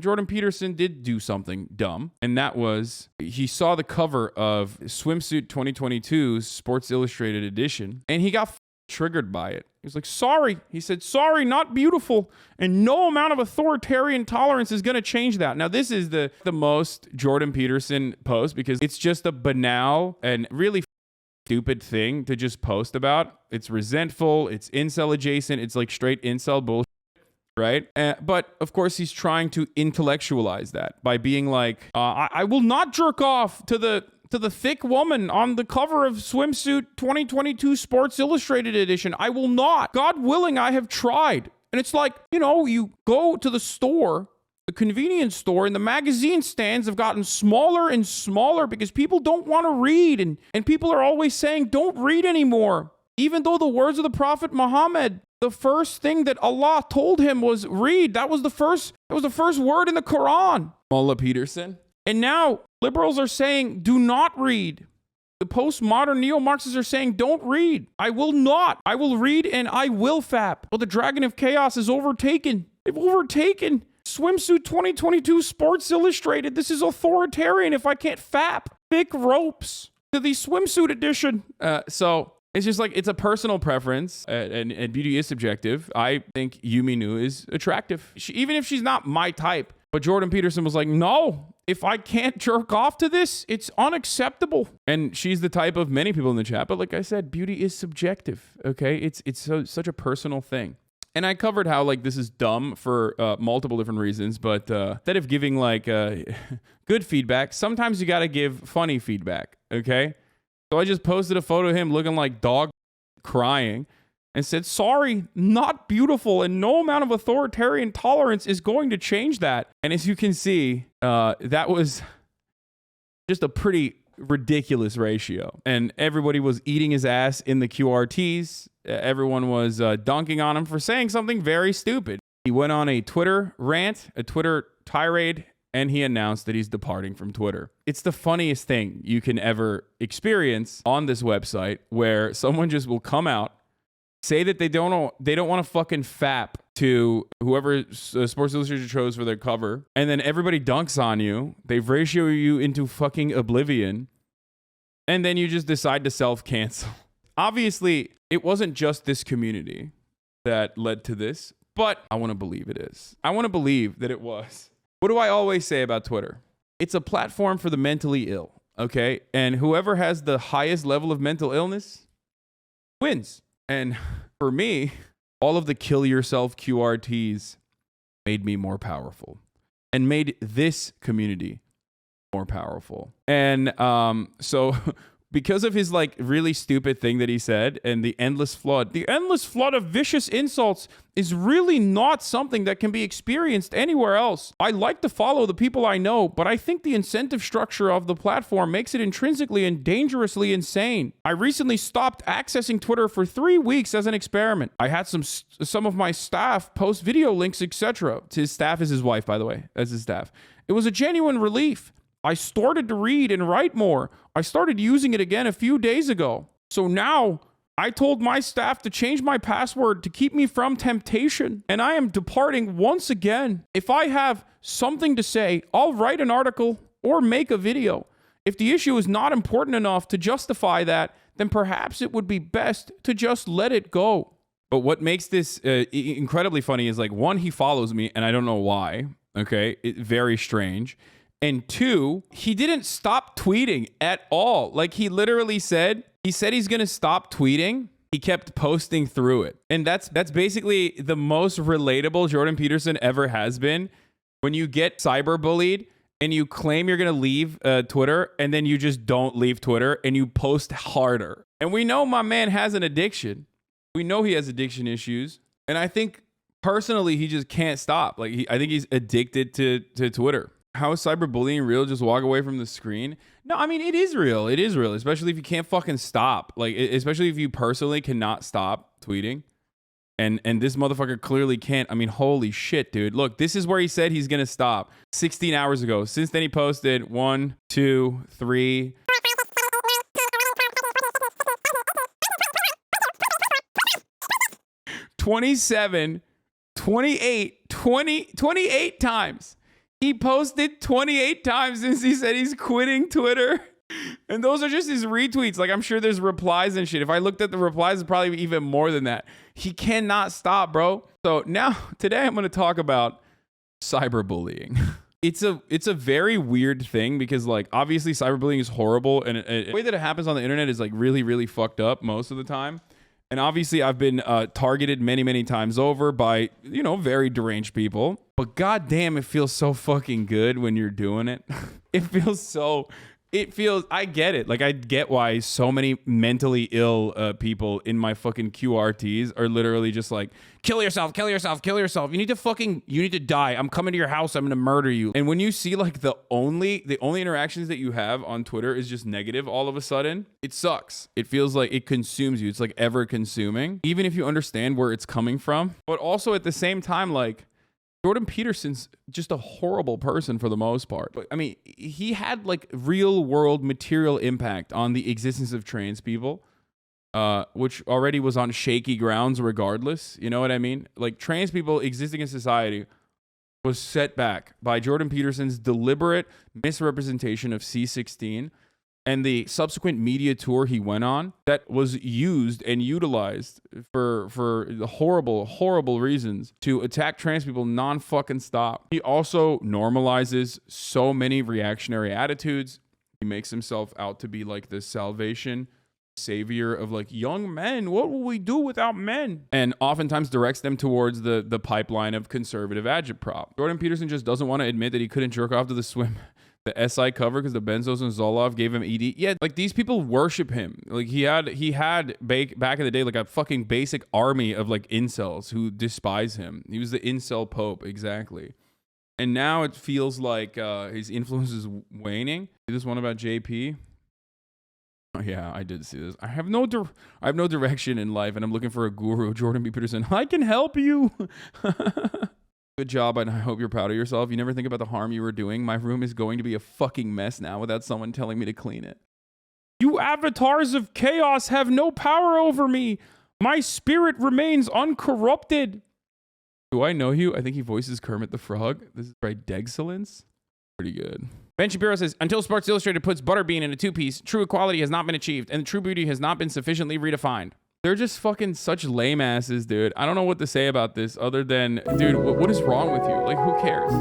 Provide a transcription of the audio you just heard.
Jordan Peterson did do something dumb, and that was he saw the cover of Swimsuit 2022's Sports Illustrated edition, and he got triggered by it. He was like, sorry. He said, sorry, not beautiful, and no amount of authoritarian tolerance is going to change that. Now, this is the most Jordan Peterson post because it's just a banal and really stupid thing to just post about. It's resentful. It's incel adjacent. It's like straight incel bullshit. Right? But of course, he's trying to intellectualize that by being like, I will not jerk off to the thick woman on the cover of Swimsuit 2022 Sports Illustrated edition. I will not. God willing, I have tried. And it's like, you go to the store, the convenience store, and the magazine stands have gotten smaller and smaller because people don't want to read. And people are always saying, don't read anymore. Even though the words of the Prophet Muhammad, the first thing that Allah told him was read. That was the first word in the Quran. Mullah Peterson. And now liberals are saying, do not read. The postmodern neo-Marxists are saying, don't read. I will not. I will read and I will fap. Well, the Dragon of Chaos is overtaken. They've overtaken Swimsuit 2022 Sports Illustrated. This is authoritarian if I can't fap. Thick ropes to the swimsuit edition. So it's just like, it's a personal preference, and beauty is subjective. I think Yumi Nu is attractive, even if she's not my type. But Jordan Peterson was like, no, if I can't jerk off to this, it's unacceptable. And she's the type of many people in the chat. But like I said, beauty is subjective, okay? It's such a personal thing. And I covered how like this is dumb for multiple different reasons. But instead of giving like good feedback, sometimes you got to give funny feedback, okay? So I just posted a photo of him looking like dog crying and said, sorry, not beautiful, and no amount of authoritarian tolerance is going to change that. And as you can see, that was just a pretty ridiculous ratio. And everybody was eating his ass in the QRTs. Everyone was dunking on him for saying something very stupid. He went on a Twitter rant, a Twitter tirade, and he announced that he's departing from Twitter. It's the funniest thing you can ever experience on this website, where someone just will come out, say that they don't want to fucking fap to whoever Sports Illustrated chose for their cover, and then everybody dunks on you. They ratio you into fucking oblivion, and then you just decide to self-cancel. Obviously, it wasn't just this community that led to this, but I want to believe it is. I want to believe that it was. What do I always say about Twitter? It's a platform for the mentally ill, okay? And whoever has the highest level of mental illness wins. And for me, all of the kill yourself QRTs made me more powerful and made this community more powerful. And so because of his like really stupid thing that he said and the endless flood of vicious insults is really not something that can be experienced anywhere else. I like to follow the people I know, but I think the incentive structure of the platform makes it intrinsically and dangerously insane. I recently stopped accessing Twitter for 3 weeks as an experiment. I had some of my staff post video links, etc. His staff is his wife, by the way, as his staff. It was a genuine relief. I started to read and write more. I started using it again a few days ago. So now I told my staff to change my password to keep me from temptation, and I am departing once again. If I have something to say, I'll write an article or make a video. If the issue is not important enough to justify that, then perhaps it would be best to just let it go. But what makes this incredibly funny is, like, one, he follows me, and I don't know why. Okay, very strange. And two, he didn't stop tweeting at all. Like, he literally said he's going to stop tweeting. He kept posting through it. And that's basically the most relatable Jordan Peterson ever has been. When you get cyberbullied and you claim you're going to leave Twitter, and then you just don't leave Twitter and you post harder. And we know my man has an addiction. We know he has addiction issues. And I think personally, he just can't stop. Like, I think he's addicted to Twitter. How is cyberbullying real? Just walk away from the screen? No, I mean, it is real. It is real, especially if you can't fucking stop. Like, especially if you personally cannot stop tweeting. And this motherfucker clearly can't. I mean, holy shit, dude. Look, this is where he said he's going to stop 16 hours ago. Since then, he posted 1, 2, 3... 27, 28 times. He posted 28 times since he said he's quitting Twitter. And those are just his retweets. Like, I'm sure there's replies and shit. If I looked at the replies, it's probably even more than that. He cannot stop, bro. So now, today I'm going to talk about cyberbullying. It's a very weird thing because, like, obviously cyberbullying is horrible. And the way that it happens on the internet is, like, really, really fucked up most of the time. And obviously I've been targeted many, many times over by, you know, very deranged people. But goddamn, it feels so fucking good when you're doing it. I get it. Like, I get why so many mentally ill people in my fucking QRTs are literally just like, kill yourself, kill yourself, kill yourself. You need to die. I'm coming to your house. I'm going to murder you. And when you see like the only interactions that you have on Twitter is just negative all of a sudden, it sucks. It feels like it consumes you. It's like ever consuming, even if you understand where it's coming from. But also at the same time, like, Jordan Peterson's just a horrible person for the most part. But I mean, he had like real world material impact on the existence of trans people, which already was on shaky grounds regardless. You know what I mean? Like, trans people existing in society was set back by Jordan Peterson's deliberate misrepresentation of C16 and the subsequent media tour he went on that was used and utilized for the horrible, horrible reasons to attack trans people non-fucking stop. He also normalizes so many reactionary attitudes. He makes himself out to be like the salvation savior of like young men. What will we do without men? And oftentimes directs them towards the pipeline of conservative agitprop. Jordan Peterson just doesn't want to admit that he couldn't jerk off to the SI cover because the Benzos and Zoloft gave him ED. Yeah, like, these people worship him. Like, he had back in the day like a fucking basic army of like incels who despise him. He was the incel pope, exactly. And now it feels like his influence is waning. See this one about JP? Oh, yeah, I did see this. I have no direction in life, and I'm looking for a guru. Jordan B. Peterson, I can help you. Good job, and I hope you're proud of yourself. You never think about the harm you were doing. My room is going to be a fucking mess now without someone telling me to clean it. You avatars of chaos have no power over me. My spirit remains uncorrupted. Do I know you? I think he voices Kermit the Frog. This is by Degsolence. Pretty good. Ben Shapiro says, until Sports Illustrated puts Butterbean in a two-piece, true equality has not been achieved, and true beauty has not been sufficiently redefined. They're just fucking such lame asses, dude. I don't know what to say about this other than, dude, what is wrong with you? Like, who cares?